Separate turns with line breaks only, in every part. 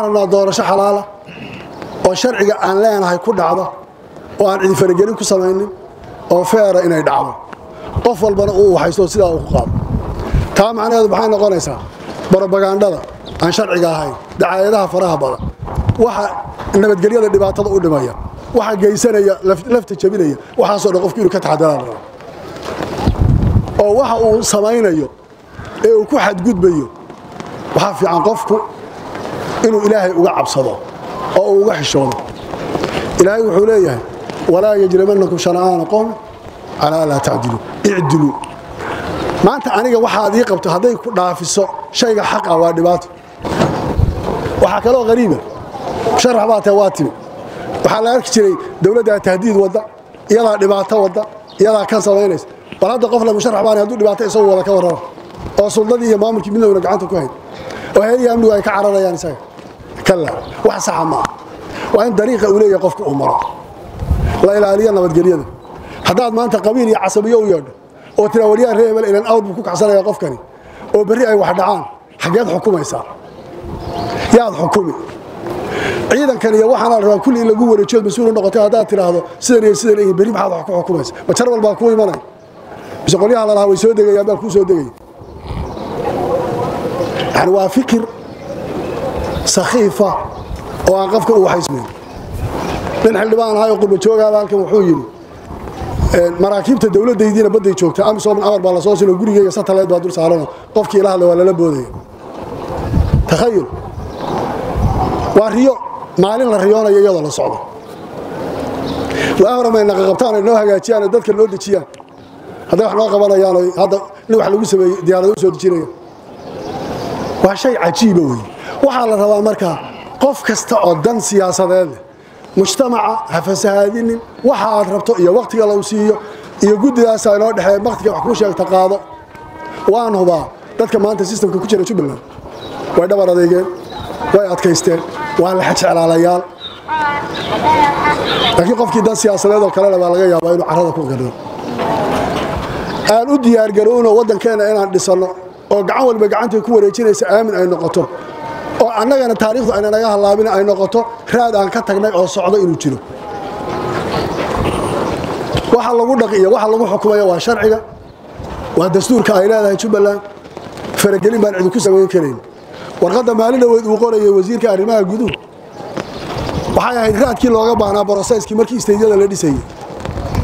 وحنا doorasho xalaal ah oo sharciga aan leenahay ku dhacdo oo aan cid faragelin ku sameeynin oo feera inay dhacdo qof walbana uu haysto sida uu qaado taa macnaheedu maxay noqonaysaa propagandada aan sharciga ahayn dacaayadaha faraha badan waxa nabadgelyada dhibaatada u dhimaya waxa geysanaya lafta jabinaya waxa soo qofku inuu ka taxadaro oo waxa uu samaynayo ee uu ku xadgudbayo waxa fiican qofku inuu ilaahay uga cabsado oo uga xishoodo ilaahay wuxuu leeyahay walaa yajrimannakum shana'aan qawm ala la ta'dilu i'dilu maanta aniga waxa aad ii qabto haday ku dhaafiso shayga xaq ah waa dhibaato waxa kale oo qariiba sharax baata waati waxa la arki jiray dawladda tahdiid wada iyada dhibaato wada iyada ka sameynaysa bal hadda qof la musharax baan haduu dhibaato isoo wada ka warramo oo suldadii iyo maamulkii midowna gacanta ku hayd oo hay'adaha amnigu ay ka cararayaan isaga kala wax sax ma waa in dariiqa uu leeyahay qofka uu maro la ilaaliyo nabadgelyada hadaad maanta qabiil iyo casabiyo u yeedho oo tira wariyaha reebel inaan awd ku kacsanaya qofkani oo bari ay wax dhacaan xageed xukumaysaa yaad xukumi ciidankan iyo waxaan la rabaa kulli lagu wareejiyo mas'uul noqotay hadaad tiraahdo sidan ay bari maxaad wax ku xukumaysaa ma jar walba ku imanay bisha qoliyaha la lahaa way soo degayaan baa ku soo degay يعني waa fikir sakhiifa oo aan qofka uu haysmeen min xildhibaan hayo qurba jooga halkan wuxuu yiri maraakiibta dawladdeedina baday joogta amisom amar baa la soo sino gurigeyga satellite baa dul saaran qofkii ilaaha la wala booday takhayul wariyo maalin la riyoonayo iyadoo la socdo waa hormayna qabtaan inoo hagaajiyaan dadka loo dejiyaan hada wax loo qabanayaan hada wax lagu sameeyay diyaarado soo dejinaya waa shay cajiib ah waxa la rabaa marka qof kasta oo dan siyaasadeed mujtamaca hafasaadin waxa aad rabto iyo waqtiga la siiyo iyo gudidaas ay noo dhaxay waqtiga wax ku sheegta qaado waan huba dadka maanta systemka ku jira Jubaland way dhabar adeegeen way adkaysteen waa la xajeclaalayaal laakiin qofkii dan siyaasadeed oo kale laga yaabaa inuu carada ku galo aan u diyaar garowno wadankeena inaan dhisano oo gacan walba gacanta ku wareejinaysa aamin ay noqoto oo annagana taariikhdu ay naga halaabin ay noqoto raad aan ka tagnay oo socdo inuu jiro waxa lagu dhaqiyo waxa lagu xukumayo waa sharciga waa dastuurka ay leedahay Jubaland faragelin baan cid ku sameyn karin warqada maalina uu qorayay wasiirka arrimaha guduhu waxa ay raadkii looga baahnaa processkii markii isteediyada la dhisay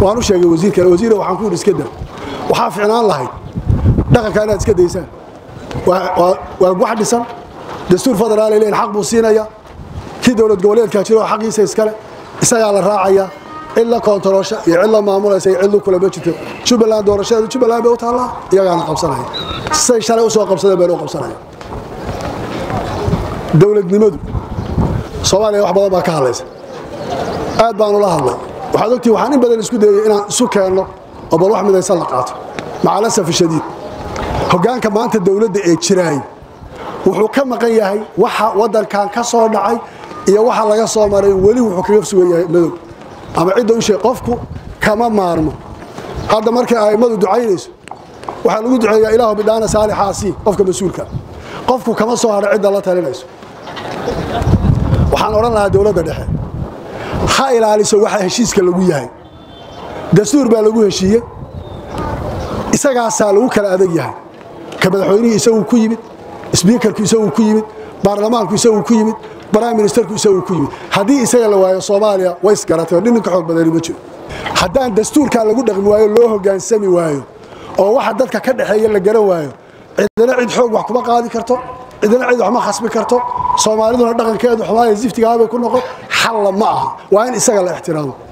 waan u sheegay wasiirka waxaan ku iska daa waxa fiicnaan lahayd dhaqanka inaad iska daysaan waa wax dhisan dastuur federaal ilaa xaq buu siinaya kii dawlad goboleedka jiro xaqiisa iskale isaga la raacaya illa kontrolsha iyo illa maamulaysa illa kula bajito Jubaland doorashada Jubaland bay u taala iyagana qabsanaya say shalay u soo qabsadeen bay u qabsanaya dawladnimadu Soomaaliya wax badan baa ka hadlaysa aad baan ula hadlay waxaad ogtii waxaan in badan isku dayay inaan isu keeno oo bal wax midaysan la qaato maca lasaf shadiid hogaanka maanta dawladda ee jiray wuxuu ka maqan yahay waxa wadankan ka soo dhacay iyo waxa laga soo maray wali wuxuu kaga sugan yahay madow ama cid uu sheeg qofku kama maarmo hadda markay ay madu ducaynayso waxa lagu duceeyaa ilaahu bidana saalihaasi qofka mas'uulka qofku kama soo haro cid la talinayso waxaan oran lahaa dawladda dhexe ha ilaaliso waxa heshiiska lagu yahay dastuur baa lagu heshiiyay isagaasa lagu kala adag yahay ka madaxweynaha isagu ku yimid speakerku isagu ku yimid baarlamaanku isagu ku yimid prime ministerku isagu ku yimid hadii isaga la waayo Soomaaliya way isgaratay ninka xoog badan ma jiro hadaan dastuurka lagu dhaqmi waayo loo hogaansami waayo oo waxa dadka ka dhaxeeya la garan waayo cidina cid xoog wax kuma qaadi karto cidina cid wax ma khasbi karto Soomaaliduna dhaqankeedu xumaay ziftiga ah bay ku noqon xal ma aha waa in isaga la ixtiraamo